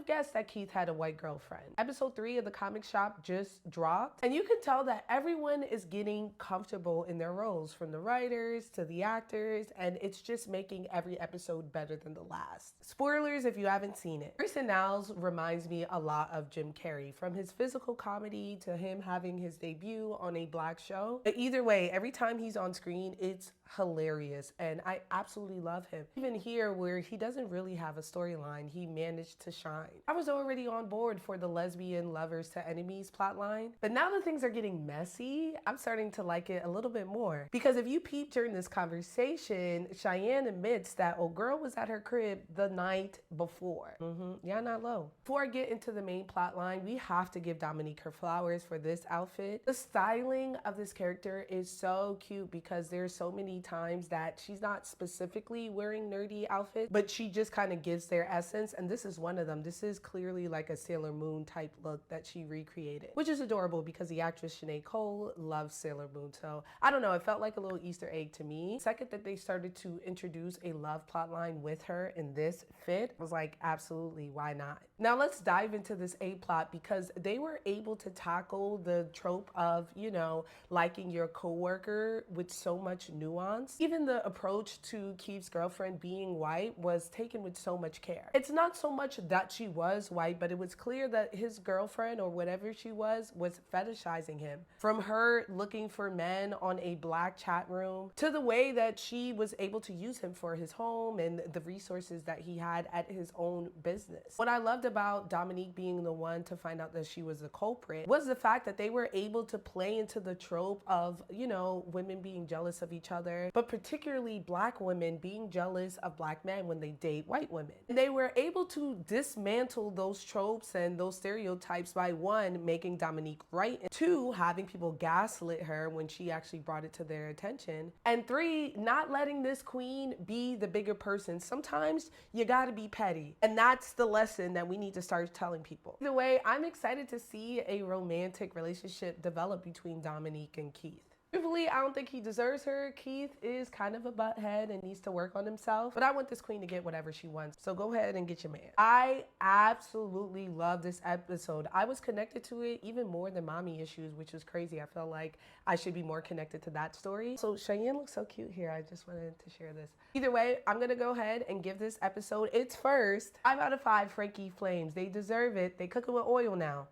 guessed that Keith had a white girlfriend. Episode 3 of The Comic Shop just dropped, and you can tell that everyone is getting comfortable in their roles, from the writers to the actors, and it's just making every episode better than the last. Spoilers if you haven't seen it. Grayson Niles reminds me a lot of Jim Carrey, from his physical comedy to him having his debut on a black show. But either way, every time he's on screen, it's hilarious, and I absolutely love him. Even here, where he doesn't really have a storyline, he managed to shine. I was already on board for the lesbian lovers to enemies plotline, but now that things are getting messy, I'm starting to like it a little bit more. Because if you peep during this conversation, Cheyenne admits that old girl was at her crib the night before. Yeah, not low. Before I get into the main plotline, we have to give Dominique her flowers for this outfit. The styling of this character is so cute because there's so many times that she's not specifically wearing nerdy outfits, but she just kind of gives their essence, and this is one of them. This is clearly like a Sailor Moon type look that she recreated, which is adorable because the actress Sinead Cole loves Sailor Moon. So I don't know, it felt like a little Easter egg to me. The second that they started to introduce a love plotline with her in this fit, I was like, absolutely, why not? Now let's dive into this A plot, because they were able to tackle the trope of, you know, liking your coworker with so much nuance. Even the approach to Keith's girlfriend being white was taken with so much care. It's not so much that she was white, but it was clear that his girlfriend, or whatever she was fetishizing him. From her looking for men on a black chat room to the way that she was able to use him for his home and the resources that he had at his own business. What I loved about Dominique being the one to find out that she was the culprit was the fact that they were able to play into the trope of, you know, women being jealous of each other, but particularly black women being jealous of black men when they date white women. And they were able to dismantle those tropes and those stereotypes by, one, making Dominique right, and two, having people gaslit her when she actually brought it to their attention, and three, not letting this queen be the bigger person. Sometimes you gotta be petty, and that's the lesson that we need to start telling people. Either way, I'm excited to see a romantic relationship develop between Dominique and Keith. Truthfully, I don't think he deserves her. Keith is kind of a butthead and needs to work on himself, but I want this queen to get whatever she wants. So go ahead and get your man. I absolutely love this episode. I was connected to it even more than Mommy Issues, which is crazy. I felt like I should be more connected to that story. So Cheyenne looks so cute here. I just wanted to share this. Either way, I'm gonna go ahead and give this episode its first 5 out of 5 Frankie Flames. They deserve it. They cook it with oil now.